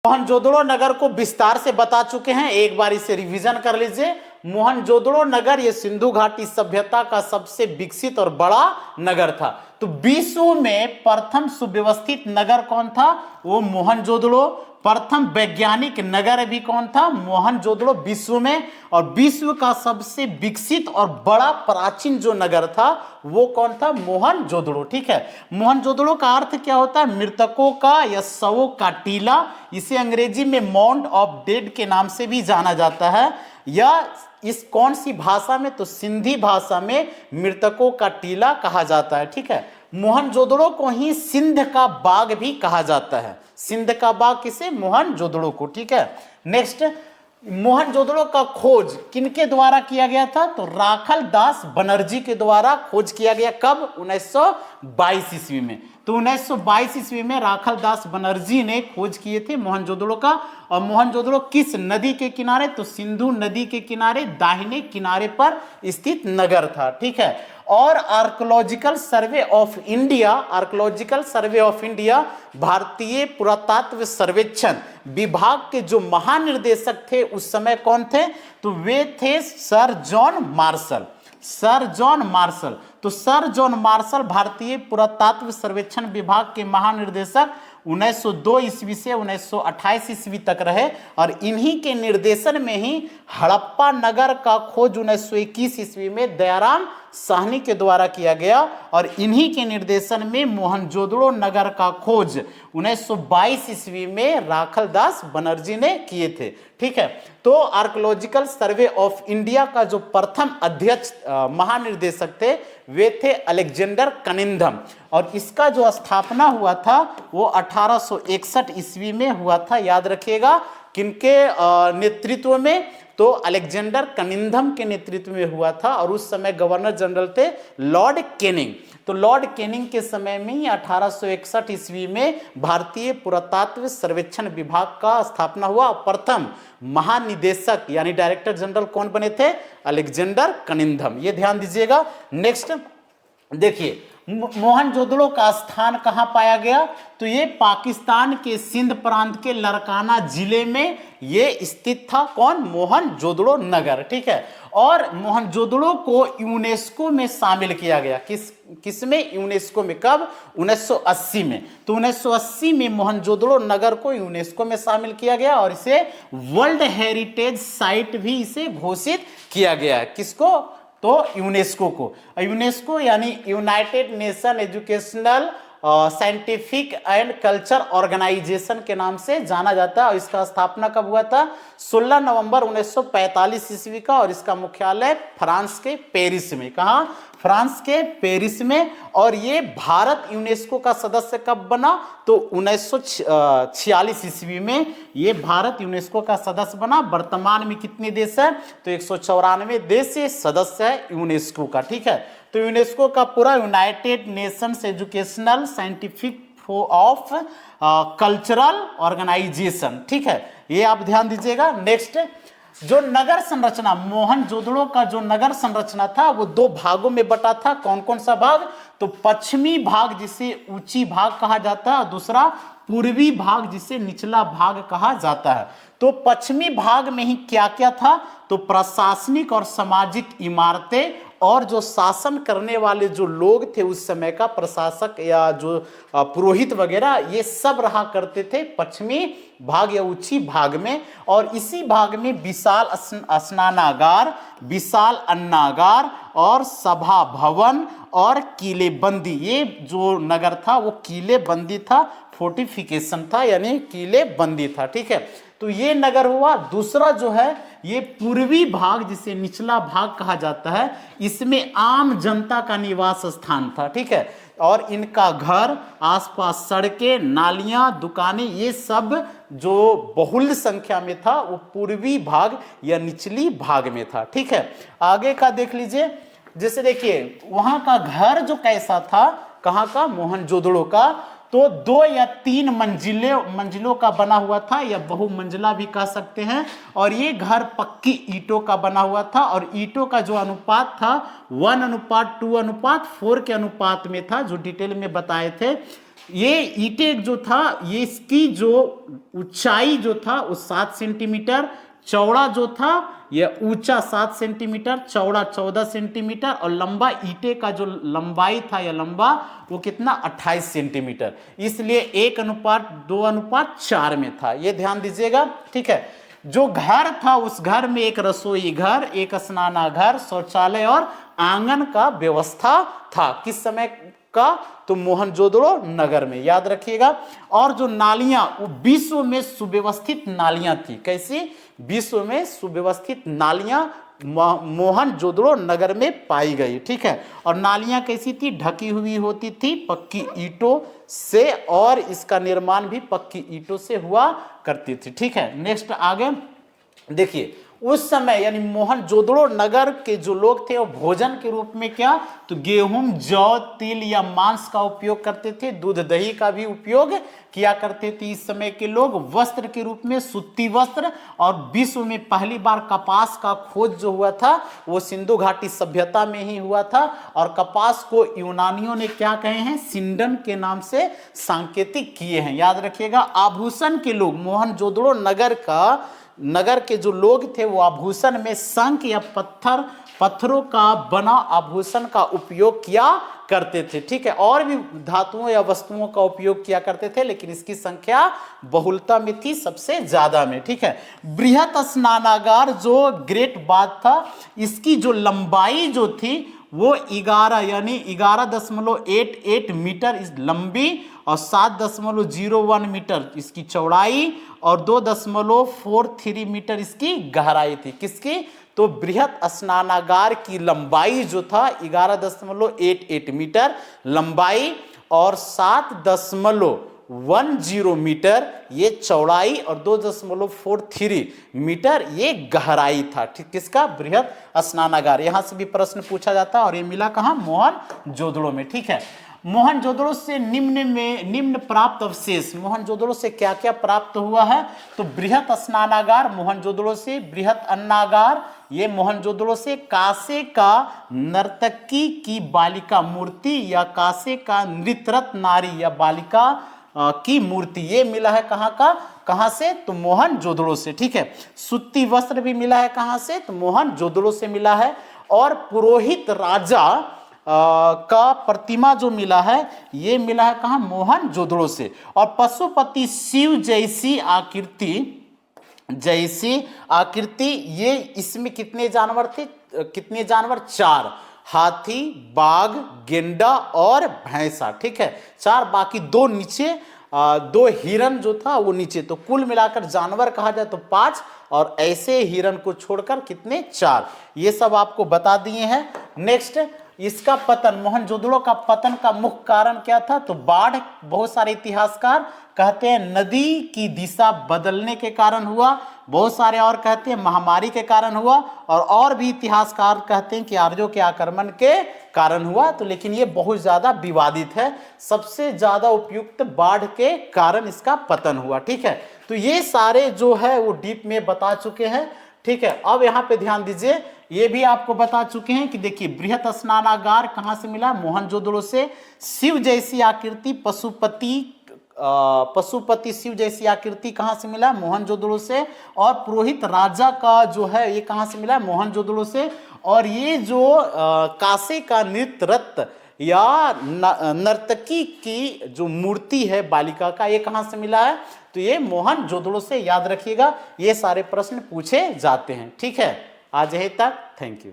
मोहनजोदड़ो नगर को विस्तार से बता चुके हैं, एक बार इसे रिवीजन कर लीजिए। मोहनजोदड़ो नगर ये सिंधु घाटी सभ्यता का सबसे विकसित और बड़ा नगर था। तो विश्व में प्रथम सुव्यवस्थित नगर कौन था? वो मोहनजोदड़ो। प्रथम वैज्ञानिक नगर भी कौन था? मोहनजोदड़ो विश्व में। और विश्व का सबसे विकसित और बड़ा प्राचीन जो नगर था वो कौन था? मोहनजोदड़ो। ठीक है, मोहनजोदड़ो का अर्थ क्या होता है? मृतकों का या शवों का टीला। इसे अंग्रेजी में माउंड ऑफ डेड के नाम से भी जाना जाता है। या इस कौन सी भाषा में? तो सिंधी भाषा में मृतकों का टीला कहा जाता है। ठीक है, मोहनजोदड़ो को ही सिंध का बाग भी कहा जाता है। सिंध का बाग किसे? मोहनजोदड़ो को। ठीक है, नेक्स्ट, मोहनजोदड़ो का खोज किनके द्वारा किया गया था? तो राखल दास बनर्जी के द्वारा खोज किया गया। कब? 1922 ईस्वी में। तो 1922 ईस्वी में राखल दास बनर्जी ने खोज किए थे मोहनजोदड़ो का। और मोहनजोदड़ो किस नदी के किनारे? तो सिंधु नदी के किनारे दाहिने किनारे पर स्थित नगर था। ठीक है, और archaeological survey of India, archaeological survey of India भारतीय पुरातत्व सर्वेक्षण विभाग के जो महानिर्देशक थे उस समय कौन थे? तो वे थे sir John Marshall. Sir John Marshall. तो सर जॉन मार्शल भारतीय पुरातत्व सर्वेक्षण विभाग के महानिर्देशक 1902 ईस्वी से 1928 ईस्वी तक रहे। और इन्हीं के निर्देशन में ही हड़प्पा नगर का खोज 1921 ईस्वी में दयाराम साहनी के द्वारा किया गया। और इन्हीं के निर्देशन में मोहनजोदड़ो नगर का खोज 1922 ईस्वी में राखल दास बनर्जी ने किए थे। ठीक है, तो आर्कोलॉजिकल सर्वे ऑफ इंडिया का जो प्रथम अध्यक्ष महानिर्देशक थे वे थे अलेक्जेंडर कनिंघम। और इसका जो स्थापना हुआ था वो 1861 ईस्वी में हुआ था। याद रखिएगा, किनके नेतृत्व में? तो अलेक्जेंडर कनिंघम के नेतृत्व में हुआ था। और उस समय गवर्नर जनरल थे लॉर्ड कैनिंग। तो लॉर्ड कैनिंग के समय में ही 1861 ईस्वी में भारतीय पुरातत्व सर्वेक्षण विभाग का स्थापना हुआ। प्रथम महानिदेशक यानी डायरेक्टर जनरल कौन बने थे? Alexander Cunningham. ये ध्यान दीजिएगा। नेक्स्ट देखिए, मोहनजोदड़ो का स्थान कहां पाया गया? तो ये पाकिस्तान के सिंध प्रांत के लड़काना जिले में ये स्थित था। कौन? मोहनजोदड़ो नगर। ठीक है, और मोहनजोदड़ो को यूनेस्को में शामिल किया गया। किस में? यूनेस्को में। कब? 1980 में। तो 1980 में मोहनजोदड़ो नगर को यूनेस्को में शामिल किया गया और इसे वर्ल्ड हेरिटेज साइट भी इसे घोषित किया गया है। किसको? तो यूनेस्को को। यूनेस्को यानी United Nation educational scientific and culture organisation के नाम से जाना जाता है। और इसका स्थापना कब हुआ था? 16 नवंबर 1945 ईस्वी का। और इसका मुख्यालय फ्रांस के पेरिस में। कहाँ? फ्रांस के पेरिस में। और ये भारत यूनेस्को का सदस्य कब बना? तो 1946 ईस्वी में ये भारत यूनेस्को का सदस्य बना। वर्तमान में कितने देश है? तो 194 देश से सदस्य है यूनेस्को का। ठीक है, तो यूनेस्को का पूरा United Nations educational scientific of cultural organisation. ठीक है, ये आप ध्यान दीजिएगा। नेक्स्ट, जो नगर संरचना, मोहनजोदड़ो का जो नगर संरचना था वो दो भागों में बटा था। कौन कौन सा भाग? तो पश्चिमी भाग जिसे ऊंची भाग कहा जाता है और दूसरा पूर्वी भाग जिसे निचला भाग कहा जाता है। तो पश्चिमी भाग में ही क्या क्या था? तो प्रशासनिक और सामाजिक इमारतें और जो शासन करने वाले जो लोग थे उस समय का प्रशासक या जो पुरोहित वगैरह ये सब रहा करते थे पश्चिमी भाग या ऊंची भाग में। और इसी भाग में विशाल स्नानागार, विशाल अन्नागार और सभा भवन और किलेबंदी, ये जो नगर था वो किलेबंदी था, फोर्टिफिकेशन था यानी किलेबंदी था। ठीक है, तो ये नगर हुआ। दूसरा जो है ये पूर्वी भाग जिसे निचला भाग कहा जाता है, इसमें आम जनता का निवास स्थान था। ठीक है, और इनका घर, आसपास सड़कें, नालियां, दुकानें, ये सब जो बहुल संख्या में था वो पूर्वी भाग या निचली भाग में था। ठीक है, आगे का देख लीजिए। जैसे देखिए वहां का घर जो कैसा था, कहाँ का? मोहनजोदड़ो का। तो 2 या 3 मंजिलों का बना हुआ था या बहुमंजिला भी कह सकते हैं। और ये घर पक्की ईंटों का बना हुआ था और ईंटों का जो अनुपात था 1:2:4 के अनुपात में था, जो डिटेल में बताए थे। ये ईंटें जो था, ये इसकी जो ऊंचाई जो था वो 7 सेंटीमीटर, चौड़ा जो था ये ऊंचा 7 सेंटीमीटर, चौड़ा 14 सेंटीमीटर, और लंबा ईंटे का जो लंबाई था या लंबा वो कितना 28 सेंटीमीटर। इसलिए 1:2:4 में था, ये ध्यान दीजिएगा। ठीक है, जो घर था उस घर में एक रसोई घर, एक स्नानागार, शौचालय और आंगन का व्यवस्था था। किस समय का? तो मोहनजोदड़ो नगर में, याद रखिएगा। और जो नालियां, वो विश्व में सुव्यवस्थित नालियां थी। कैसी? विश्व में सुव्यवस्थित नालियां मोहनजोदड़ो नगर में पाई गई। ठीक है, और नालियां कैसी थी? ढकी हुई होती थी पक्की ईंटों से, और इसका निर्माण भी पक्की ईंटों से हुआ करती थी। ठीक है, नेक्स्ट आगे देखिए, उस समय यानी मोहनजोदड़ो नगर के जो लोग थे वो भोजन के रूप में क्या? तो गेहूं, जौ, तिल या मांस का उपयोग करते थे। दूध, दही का भी उपयोग किया करते थे इस समय के लोग। वस्त्र के रूप में सूती वस्त्र, और विश्व में पहली बार कपास का खोज जो हुआ था वो सिंधु घाटी सभ्यता में ही हुआ था। और कपास को यूनानियों ने क्या कहे हैं? सिंडन के नाम से सांकेतिक किए हैं, याद रखिएगा। आभूषण के लोग, मोहनजोदड़ो नगर के जो लोग थे वो आभूषण में शंख या पत्थरों का बना आभूषण का उपयोग किया करते थे। ठीक है, और भी धातुओं या वस्तुओं का उपयोग किया करते थे, लेकिन इसकी संख्या बहुलता में थी सबसे ज्यादा में। ठीक है, बृहत स्नानागार जो ग्रेट बाथ था, इसकी जो लंबाई जो थी वो 11 यानी 11.88 मीटर इस लंबी, और 7.01 मीटर इसकी चौड़ाई, और 2.43 मीटर इसकी गहराई थी। किसकी? तो बृहत स्नानागार की लंबाई जो था 11.88 मीटर लंबाई, और 7.10 मीटर ये चौड़ाई, और 2.43 मीटर ये गहराई था। ठीक, किसका? बृहत स्नानागार। यहां से भी प्रश्न पूछा जाता है, और ये मिला कहां? मोहनजोदड़ो में। ठीक है, मोहनजोदड़ो से निम्न प्राप्त अवशेष, मोहनजोदड़ो से क्या क्या प्राप्त हुआ है? तो बृहत स्नानागार मोहनजोदड़ो से, बृहत अन्नागार ये मोहनजोदड़ो से, कांसे का नर्तकी की बालिका मूर्ति या कांसे का नृत्यरत नारी या बालिका की मूर्ति, ये मिला है कहां से? तो मोहनजोदड़ो से। ठीक है, सूती वस्त्र भी मिला है कहां से? तो मोहनजोदड़ो से मिला है। और पुरोहित राजा का प्रतिमा जो मिला है ये मिला है कहां? मोहनजोदड़ो से। और पशुपति शिव जैसी आकृति, ये इसमें कितने जानवर थे? कितने जानवर? 4, हाथी, बाघ, गेंडा और भैंसा। ठीक है, 4, बाकी 2 नीचे, 2 हिरन जो था वो नीचे। तो कुल मिलाकर जानवर कहा जाए तो 5, और ऐसे हिरन को छोड़कर कितने? 4। ये सब आपको बता दिए हैं। नेक्स्ट, इसका पतन, मोहनजोदड़ो का पतन का मुख्य कारण क्या था? तो बाढ़। बहुत सारे इतिहासकार कहते हैं नदी की दिशा बदलने के कारण हुआ, बहुत सारे और कहते हैं महामारी के कारण हुआ, और भी इतिहासकार कहते हैं कि आर्यों के आक्रमण के कारण हुआ। तो लेकिन ये बहुत ज्यादा विवादित है, सबसे ज्यादा उपयुक्त बाढ़ के कारण इसका पतन हुआ। ठीक है, तो ये सारे जो है वो डीप में बता चुके हैं। ठीक है, अब यहाँ पे ध्यान दीजिए, ये भी आपको बता चुके हैं कि देखिए बृहत स्नानागार कहां से मिला? मोहनजोदड़ो से। शिव जैसी आकृति, पशुपति शिव जैसी आकृति कहां से मिला? मोहनजोदड़ो से। और पुरोहित राजा का जो है ये कहां से मिला? मोहनजोदड़ो से। और ये जो कांसे का नृत्यरत या नर्तकी की जो मूर्ति है बालिका का, ये कहां से मिला है? तो ये मोहनजोदड़ो से, याद रखिएगा। ये सारे प्रश्न पूछे जाते हैं। ठीक है, आज यहीं तक, थैंक यू।